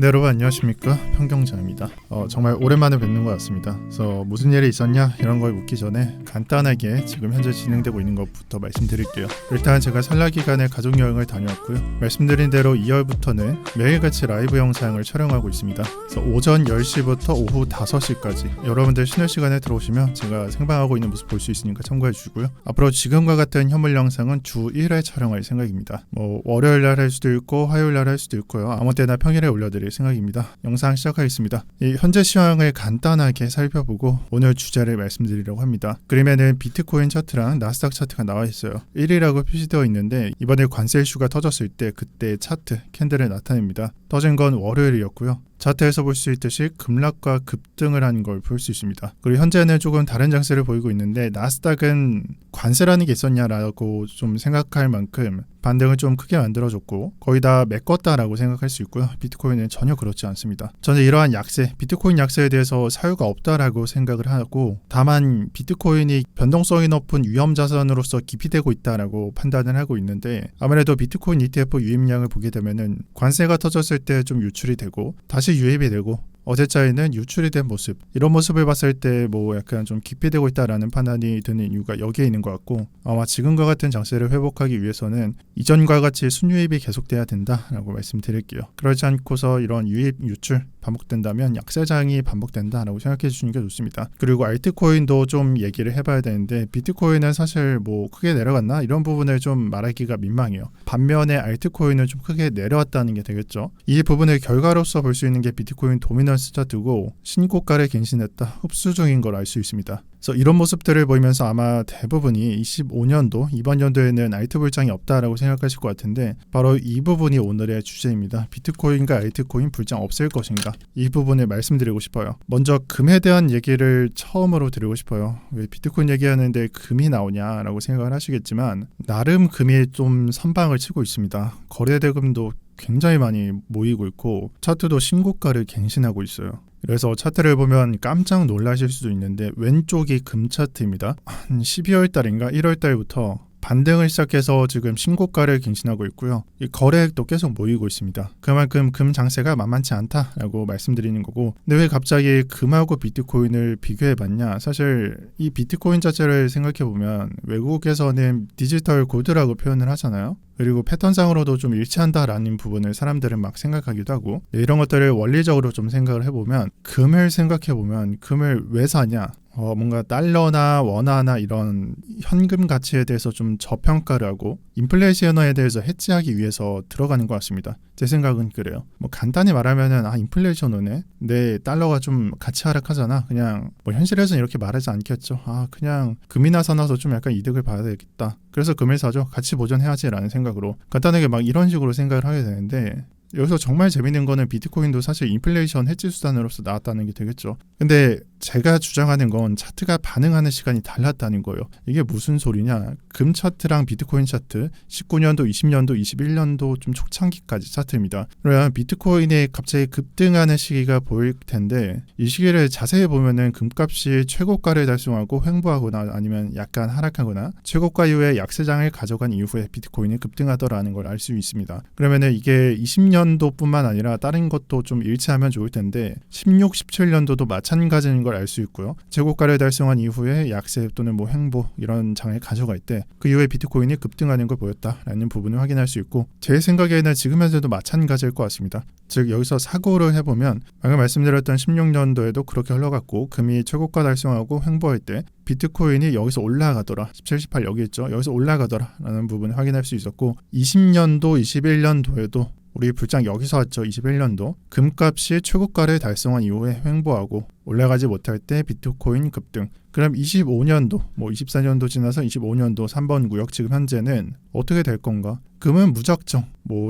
네, 여러분 안녕하십니까, 평경장입니다. 정말 오랜만에 뵙는 것 같습니다. 그래서 무슨 일이 있었냐 이런 걸 묻기 전에 간단하게 지금 현재 진행되고 있는 것부터 말씀드릴게요. 일단 제가 설날 기간에 가족여행을 다녀왔고요. 말씀드린 대로 2월부터는 매일같이 라이브 영상을 촬영하고 있습니다. 그래서 오전 10시부터 오후 5시까지 여러분들 쉬는 시간에 들어오시면 제가 생방하고 있는 모습 볼 수 있으니까 참고해 주시고요. 앞으로 지금과 같은 현물 영상은 주 1회 촬영할 생각입니다. 월요일날 할 수도 있고 화요일날 할 수도 있고요. 아무 때나 평일에 올려드릴 생각입니다. 영상 시작하겠습니다. 현재 시황을 간단하게 살펴보고 오늘 주제를 말씀드리려고 합니다. 그림에는 비트코인 차트랑 나스닥 차트가 나와 있어요. 1이라고 표시되어 있는데 이번에 관세 이슈가 터졌을 때 그때 차트 캔들을 나타냅니다. 터진 건 월요일이었고요. 차트에서 볼 수 있듯이 급락과 급등을 한 걸 볼 수 있습니다. 그리고 현재는 조금 다른 장세를 보이고 있는데 나스닥은 관세라는 게 있었냐라고 좀 생각할 만큼 반등을 좀 크게 만들어줬고 거의 다 메꿨다라고 생각할 수 있고요. 비트코인은 전혀 그렇지 않습니다. 저는 이러한 약세, 비트코인 약세에 대해서 사유가 없다라고 생각을 하고 다만 비트코인이 변동성이 높은 위험자산으로서 기피되고 있다라고 판단을 하고 있는데 아무래도 비트코인 ETF 유입량을 보게 되면은 관세가 터졌을 때 좀 유출이 되고 다시 유입이 되고 어제자에는 유출이 된 모습, 이런 모습을 봤을 때 약간 좀 기피되고 있다라는 판단이 드는 이유가 여기에 있는 것 같고 아마 지금과 같은 장세를 회복하기 위해서는 이전과 같이 순유입이 계속돼야 된다라고 말씀드릴게요. 그렇지 않고서 이런 유입 유출 반복된다면 약세장이 반복된다라고 생각해 주시는 게 좋습니다. 그리고 알트코인도 좀 얘기를 해봐야 되는데 비트코인은 사실 크게 내려갔나? 이런 부분을 좀 말하기가 민망해요. 반면에 알트코인은 좀 크게 내려왔다는 게 되겠죠. 이 부분을 결과로서 볼 수 있는 게 비트코인 도미넌스 차트고 신고가를 갱신했다, 흡수 중인 걸 알 수 있습니다. 그래서 이런 모습들을 보이면서 아마 대부분이 25년도, 이번 연도에는 알트 불장이 없다라고 생각하실 것 같은데 바로 이 부분이 오늘의 주제입니다. 비트코인과 알트코인 불장 없을 것인가? 이 부분을 말씀드리고 싶어요. 먼저 금에 대한 얘기를 처음으로 드리고 싶어요. 왜 비트코인 얘기하는데 금이 나오냐라고 생각을 하시겠지만 나름 금이 좀 선방을 치고 있습니다. 거래대금도 굉장히 많이 모이고 있고 차트도 신고가를 갱신하고 있어요. 그래서 차트를 보면 깜짝 놀라실 수도 있는데 왼쪽이 금 차트입니다. 한 12월 달인가 1월 달부터 반등을 시작해서 지금 신고가를 갱신하고 있고요. 이 거래액도 계속 모이고 있습니다. 그만큼 금 장세가 만만치 않다라고 말씀드리는 거고, 근데 왜 갑자기 금하고 비트코인을 비교해봤냐? 사실 이 비트코인 자체를 생각해보면 외국에서는 디지털 고드라고 표현을 하잖아요. 그리고 패턴상으로도 좀 일치한다라는 부분을 사람들은 막 생각하기도 하고, 이런 것들을 원리적으로 좀 생각을 해보면 금을 생각해보면 금을 왜 사냐? 뭔가 달러나 원화나 이런 현금 가치에 대해서 좀 저평가를 하고 인플레이션에 대해서 해지하기 위해서 들어가는 것 같습니다. 제 생각은 그래요. 간단히 말하면은 인플레이션 오네, 내 달러가 좀 가치 하락하잖아, 그냥 현실에서는 이렇게 말하지 않겠죠. 그냥 금이나 사놔서 좀 약간 이득을 봐야 되겠다, 그래서 금을 사죠, 가치 보존해야지 라는 생각으로 간단하게 이런 식으로 생각을 하게 되는데, 여기서 정말 재밌는 거는 비트코인도 사실 인플레이션 해지 수단으로서 나왔다는 게 되겠죠. 근데 제가 주장하는 건 차트가 반응하는 시간이 달랐다는 거예요. 이게 무슨 소리냐? 금 차트랑 비트코인 차트 19년도, 20년도, 21년도 좀 초창기까지 차트입니다. 그러면 비트코인이 갑자기 급등하는 시기가 보일 텐데 이 시기를 자세히 보면은 금값이 최고가를 달성하고 횡보하거나 아니면 약간 하락하거나 최고가 이후에 약세장을 가져간 이후에 비트코인이 급등하더라는 걸 알 수 있습니다. 그러면은 이게 20년도뿐만 아니라 다른 것도 좀 일치하면 좋을 텐데 16, 17년도도 마찬가지인 걸 알 수 있고요. 최고가를 달성한 이후에 약세 또는 횡보 이런 장을 가져갈 때 그 이후에 비트코인이 급등하는 걸 보였다라는 부분을 확인할 수 있고, 제 생각에는 지금 현재도 마찬가지일 것 같습니다. 즉 여기서 사고를 해보면 방금 말씀드렸던 16년도에도 그렇게 흘러갔고 금이 최고가 달성하고 횡보할 때 비트코인이 여기서 올라가더라, 17, 18 여기 있죠, 여기서 올라가더라 라는 부분을 확인할 수 있었고, 20년도, 21년도에도 우리 불장 여기서 왔죠. 21년도 금값이 최고가를 달성한 이후에 횡보하고 올라가지 못할 때 비트코인 급등. 그럼 25년도, 24년도 지나서 25년도 3번 구역 지금 현재는 어떻게 될 건가? 금은 무작정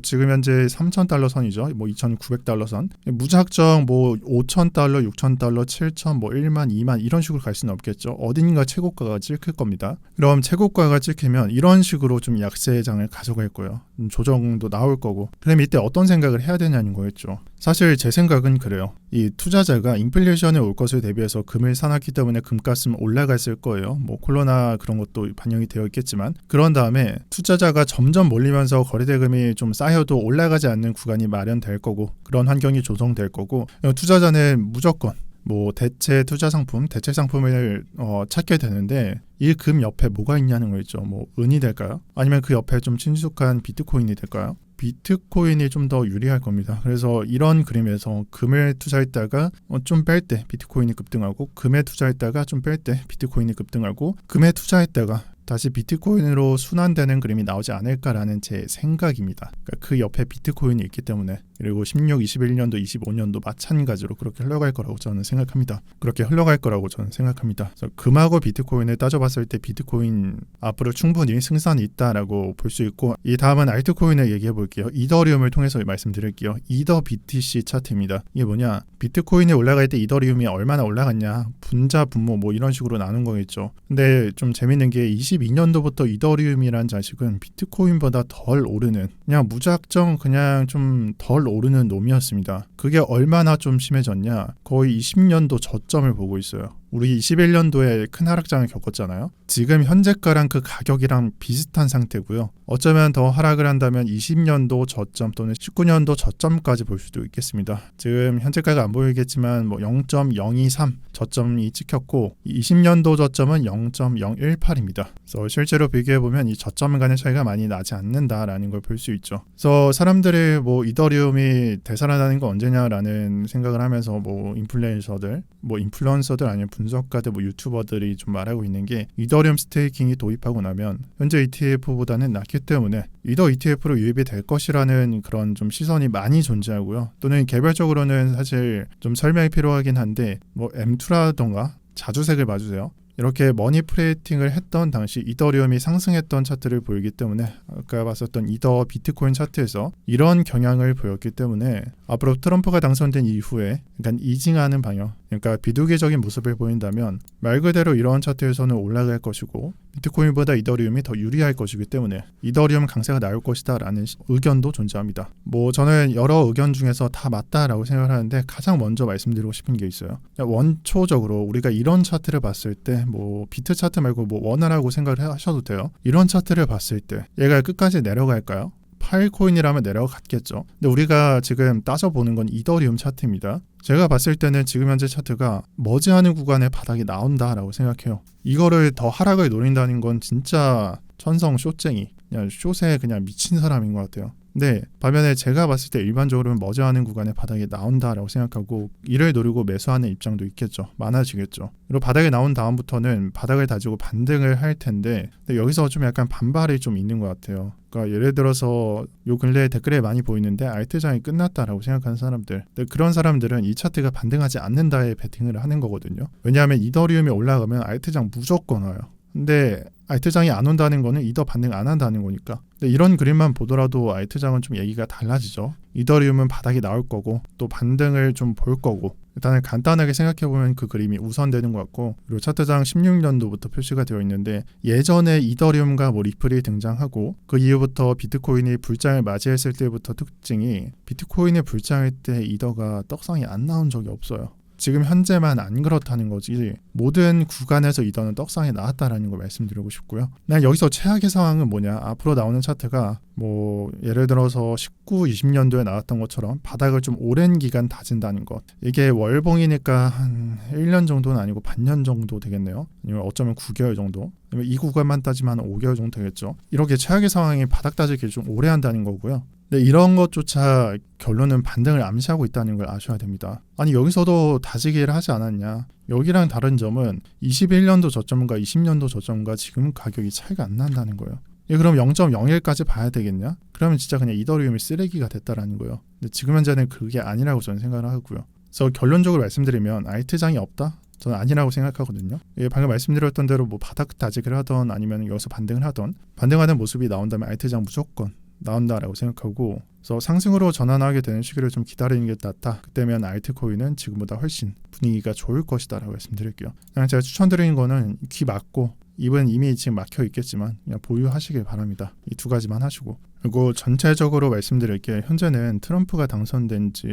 지금 현재 3,000달러 선이죠. 2,900달러 선. 무작정 5,000달러, 6,000달러, 7,000, 1만, 2만 이런 식으로 갈 수는 없겠죠. 어딘가 최고가가 찍힐 겁니다. 그럼 최고가가 찍히면 이런 식으로 좀 약세장을 가져갈 거예요. 조정도 나올 거고. 그럼 이때 어떤 생각을 해야 되냐는 거겠죠. 사실 제 생각은 그래요. 이 투자자가 인플레이션에 올 것을 대비해서 금을 사놨기 때문에 금값은 올라갔을 거예요. 뭐 코로나 그런 것도 반영이 되어 있겠지만 그런 다음에 투자자가 점점 몰리면서 거래대금이 좀 쌓여도 올라가지 않는 구간이 마련될 거고 그런 환경이 조성될 거고 투자자는 무조건 뭐 대체 투자 상품, 대체 상품을 찾게 되는데 이 금 옆에 뭐가 있냐는 거죠. 뭐 은이 될까요? 아니면 그 옆에 좀 친숙한 비트코인이 될까요? 비트코인이 좀 더 유리할 겁니다. 그래서 이런 그림에서 금을 투자했다가 좀 뺄 때 비트코인이 급등하고 금에 투자했다가 좀 뺄 때 비트코인이 급등하고 금에 투자했다가 다시 비트코인으로 순환되는 그림이 나오지 않을까라는 제 생각입니다. 그러니까 그 옆에 비트코인이 있기 때문에 그리고 16, 21년도, 25년도 마찬가지로 그렇게 흘러갈 거라고 저는 생각합니다. 그렇게 흘러갈 거라고 저는 생각합니다. 그래서 금하고 비트코인을 따져봤을 때 비트코인 앞으로 충분히 승산이 있다라고 볼 수 있고 이 다음은 알트코인을 얘기해 볼게요. 이더리움을 통해서 말씀드릴게요. 이더 BTC 차트입니다. 이게 뭐냐? 비트코인이 올라갈 때 이더리움이 얼마나 올라갔냐? 분자, 분모 뭐 이런 식으로 나눈 거겠죠. 근데 좀 재밌는 게 22년도부터 이더리움이란 자식은 비트코인보다 덜 오르는 그냥 무작정 그냥 좀 덜 오르는 놈이었습니다. 그게 얼마나 좀 심해졌냐? 거의 20년도 저점을 보고 있어요. 우리 21년도에 큰 하락장을 겪었잖아요. 지금 현재가랑 그 가격이랑 비슷한 상태고요. 어쩌면 더 하락을 한다면 20년도 저점 또는 19년도 저점까지 볼 수도 있겠습니다. 지금 현재가가 안 보이겠지만 뭐 0.023 저점이 찍혔고 20년도 저점은 0.018입니다. 그래서 실제로 비교해보면 이 저점 간의 차이가 많이 나지 않는다라는 걸 볼 수 있죠. 그래서 사람들이 뭐 이더리움이 되살아나는 건 언제냐라는 생각을 하면서 뭐 인플루언서들 아니면 분석가들 뭐 유튜버들이 좀 말하고 있는 게 이더리움 스테이킹이 도입하고 나면 현재 ETF보다는 낫기 때문에 이더 ETF로 유입이 될 것이라는 그런 좀 시선이 많이 존재하고요. 또는 개별적으로는 사실 좀 설명이 필요하긴 한데 뭐 M2라던가 자주색을 봐주세요. 이렇게 머니프레이팅을 했던 당시 이더리움이 상승했던 차트를 보이기 때문에 아까 봤었던 이더 비트코인 차트에서 이런 경향을 보였기 때문에 앞으로 트럼프가 당선된 이후에 그러니까 이징하는 방향 그러니까 비둘기적인 모습을 보인다면 말 그대로 이런 차트에서는 올라갈 것이고 비트코인보다 이더리움이 더 유리할 것이기 때문에 이더리움 강세가 나올 것이다 라는 의견도 존재합니다. 뭐 저는 여러 의견 중에서 다 맞다라고 생각을 하는데 가장 먼저 말씀드리고 싶은 게 있어요. 원초적으로 우리가 이런 차트를 봤을 때 뭐 비트 차트 말고 뭐 원화라고 생각을 하셔도 돼요. 이런 차트를 봤을 때 얘가 끝까지 내려갈까요? 파일코인이라면 내려갔겠죠. 근데 우리가 지금 따져보는 건 이더리움 차트입니다. 제가 봤을 때는 지금 현재 차트가 머지않은 구간에 바닥이 나온다라고 생각해요. 이거를 더 하락을 노린다는 건 진짜 천성 쇼쟁이 그냥 숏에 그냥 미친 사람인 것 같아요. 근데 반면에 제가 봤을 때 일반적으로는 머지않은 구간에 바닥이 나온다라고 생각하고 이를 노리고 매수하는 입장도 있겠죠. 많아지겠죠. 그리고 바닥에 나온 다음부터는 바닥을 다지고 반등을 할 텐데 근데 여기서 좀 약간 반발이 좀 있는 것 같아요. 그러니까 예를 들어서 요 근래에 댓글에 많이 보이는데 알트장이 끝났다라고 생각하는 사람들 근데 그런 사람들은 이 차트가 반등하지 않는다에 베팅을 하는 거거든요. 왜냐하면 이더리움이 올라가면 알트장 무조건 와요. 근데 알트장이 안 온다는 거는 이더 반등 안 한다는 거니까. 근데 이런 그림만 보더라도 알트장은 좀 얘기가 달라지죠. 이더리움은 바닥이 나올 거고 또 반등을 좀 볼 거고 일단은 간단하게 생각해보면 그 그림이 우선되는 것 같고 그리고 차트장 16년도부터 표시가 되어 있는데 예전에 이더리움과 뭐 리플이 등장하고 그 이후부터 비트코인이 불장을 맞이했을 때부터 특징이 비트코인이 불장할 때 이더가 떡상이 안 나온 적이 없어요. 지금 현재만 안 그렇다는 거지 모든 구간에서 이더는 떡상이 나왔다라는 걸 말씀드리고 싶고요. 난 여기서 최악의 상황은 뭐냐 앞으로 나오는 차트가 뭐 예를 들어서 19, 20년도에 나왔던 것처럼 바닥을 좀 오랜 기간 다진다는 것 이게 월봉이니까 한 1년 정도는 아니고 반년 정도 되겠네요. 아니면 어쩌면 9개월 정도 아니면 이 구간만 따지면 한 5개월 정도 되겠죠. 이렇게 최악의 상황이 바닥 다지기 좀 오래 한다는 거고요. 근데 이런 것조차 결론은 반등을 암시하고 있다는 걸 아셔야 됩니다. 아니 여기서도 다지기를 하지 않았냐. 여기랑 다른 점은 21년도 저점과 20년도 저점과 지금 가격이 차이가 안 난다는 거예요. 그럼 0.01까지 봐야 되겠냐? 그러면 진짜 그냥 이더리움이 쓰레기가 됐다라는 거예요. 근데 지금 현재는 그게 아니라고 저는 생각을 하고요. 그래서 결론적으로 말씀드리면 알트장이 없다? 저는 아니라고 생각하거든요. 방금 말씀드렸던 대로 뭐 바닥 다지기를 하던 아니면 여기서 반등을 하던 반등하는 모습이 나온다면 알트장 무조건 나온다라고 생각하고 그래서 상승으로 전환하게 되는 시기를 좀 기다리는 게 낫다. 그때면 알트코인은 지금보다 훨씬 분위기가 좋을 것이다 라고 말씀드릴게요. 그냥 제가 추천드리는 거는 귀 막고 입은 이미 지금 막혀 있겠지만 그냥 보유하시길 바랍니다. 이 두 가지만 하시고 그리고 전체적으로 말씀드릴게요. 현재는 트럼프가 당선된 지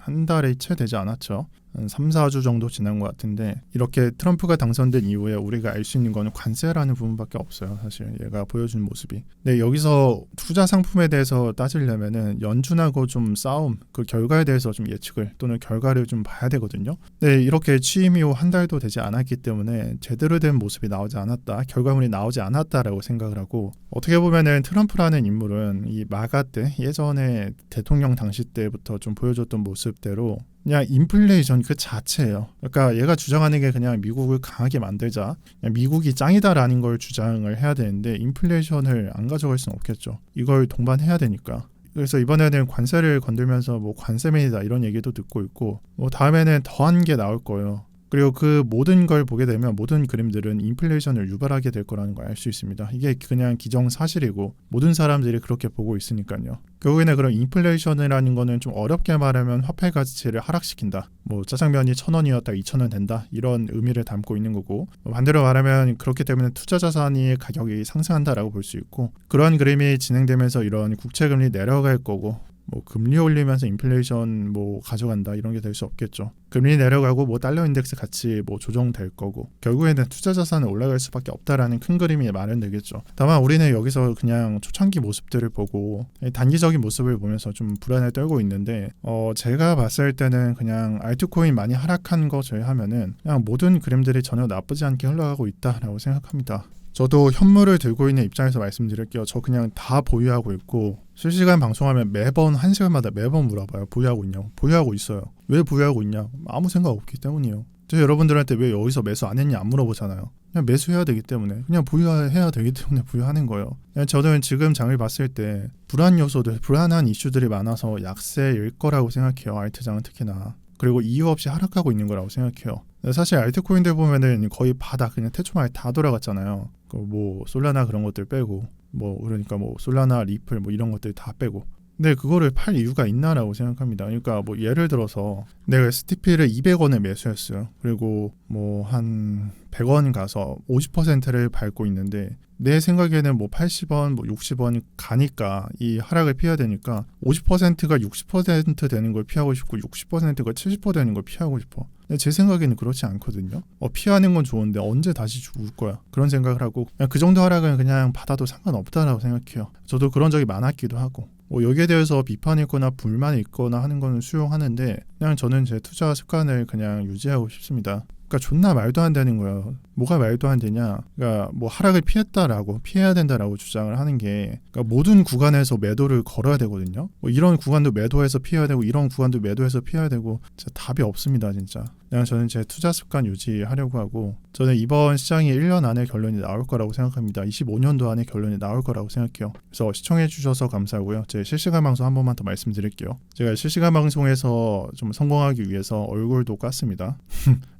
한 달이 채 되지 않았죠. 한 3, 4주 정도 지난 것 같은데 이렇게 트럼프가 당선된 이후에 우리가 알 수 있는 거는 관세라는 부분밖에 없어요. 사실 얘가 보여준 모습이. 근데 여기서 투자 상품에 대해서 따지려면은 연준하고 좀 싸움, 그 결과에 대해서 좀 예측을 또는 결과를 좀 봐야 되거든요. 근데 이렇게 취임 이후 한 달도 되지 않았기 때문에 제대로 된 모습이 나오지 않았다, 결과물이 나오지 않았다라고 생각을 하고, 어떻게 보면은 트럼프라는 인물은 이 마가 때 예전에 대통령 당시 때부터 좀 보여줬던 모습대로 그냥 인플레이션 그 자체예요. 그러니까 얘가 주장하는 게 그냥 미국을 강하게 만들자, 그냥 미국이 짱이다라는 걸 주장을 해야 되는데 인플레이션을 안 가져갈 수는 없겠죠. 이걸 동반해야 되니까. 그래서 이번에는 관세를 건들면서 뭐 관세맨이다 이런 얘기도 듣고 있고, 뭐 다음에는 더한 게 나올 거예요. 그리고 그 모든 걸 보게 되면 모든 그림들은 인플레이션을 유발하게 될 거라는 걸 알 수 있습니다. 이게 그냥 기정사실이고 모든 사람들이 그렇게 보고 있으니까요. 결국에는 그런 인플레이션이라는 거는 좀 어렵게 말하면 화폐 가치를 하락시킨다. 뭐 짜장면이 1,000원이었다 2,000원 된다 이런 의미를 담고 있는 거고, 반대로 말하면 그렇기 때문에 투자 자산이 가격이 상승한다라고 볼 수 있고, 그런 그림이 진행되면서 이런 국채금리 내려갈 거고, 뭐 금리 올리면서 인플레이션 뭐 가져간다 이런 게 될 수 없겠죠. 금리 내려가고 뭐 달러 인덱스 같이 뭐 조정될 거고, 결국에는 투자 자산은 올라갈 수밖에 없다라는 큰 그림이 마련되겠죠. 다만 우리는 여기서 그냥 초창기 모습들을 보고 단기적인 모습을 보면서 좀 불안을 떨고 있는데, 제가 봤을 때는 그냥 알트코인 많이 하락한 거 제외하면은 그냥 모든 그림들이 전혀 나쁘지 않게 흘러가고 있다라고 생각합니다. 저도 현물을 들고 있는 입장에서 말씀드릴게요. 저 그냥 다 보유하고 있고, 실시간 방송하면 매번 1시간마다 매번 물어봐요. 보유하고 있냐고. 보유하고 있어요. 왜 보유하고 있냐? 아무 생각 없기 때문이에요. 저 여러분들한테 왜 여기서 매수 안 했냐 안 물어보잖아요. 그냥 매수해야 되기 때문에, 그냥 보유해야 되기 때문에 보유하는 거예요. 그냥 저는 지금 장을 봤을 때 불안 요소들, 불안한 이슈들이 많아서 약세일 거라고 생각해요. 알트장은 특히나. 그리고 이유 없이 하락하고 있는 거라고 생각해요. 사실 알트코인들 보면은 거의 바닥 그냥 태초만에 다 돌아갔잖아요. 뭐 솔라나 그런 것들 빼고, 뭐 그러니까 뭐 솔라나, 리플 뭐 이런 것들 다 빼고. 근데 그거를 팔 이유가 있나라고 생각합니다. 그러니까 뭐 예를 들어서 내가 STP를 200원에 매수했어요. 그리고 뭐 한 100원 가서 50%를 밟고 있는데, 내 생각에는 뭐 80원, 뭐 60원 가니까 이 하락을 피해야 되니까 50%가 60% 되는 걸 피하고 싶고 60%가 70% 되는 걸 피하고 싶어. 근데 제 생각에는 그렇지 않거든요. 피하는 건 좋은데 언제 다시 죽을 거야, 그런 생각을 하고, 그냥 그 정도 하락은 그냥 받아도 상관없다라고 생각해요. 저도 그런 적이 많았기도 하고, 뭐 여기에 대해서 비판이 있거나 불만이 있거나 하는 거는 수용하는데, 그냥 저는 제 투자 습관을 그냥 유지하고 싶습니다. 그러니까 존나 말도 안 되는 거예요. 뭐가 말도 안 되냐? 그러니까 뭐 하락을 피해야 된다라고 주장을 하는 게, 그러니까 모든 구간에서 매도를 걸어야 되거든요. 뭐 이런 구간도 매도해서 피해야 되고 이런 구간도 매도해서 피해야 되고, 진짜 답이 없습니다, 진짜. 그냥 저는 제 투자 습관 유지하려고 하고, 저는 이번 시장이 1년 안에 결론이 나올 거라고 생각합니다. 25년도 안에 결론이 나올 거라고 생각해요. 그래서 시청해 주셔서 감사하고요. 제 실시간 방송 한 번만 더 말씀드릴게요. 제가 실시간 방송에서 좀 성공하기 위해서 얼굴도 깠습니다.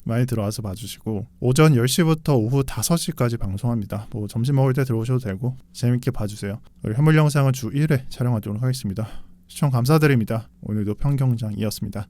많이 들어와서 봐주시고, 오전 10시부터 오후 5시까지 방송합니다. 뭐 점심 먹을 때 들어오셔도 되고 재밌게 봐주세요. 현물 영상은 주 1회 촬영하도록 하겠습니다. 시청 감사드립니다. 오늘도 평경장이었습니다.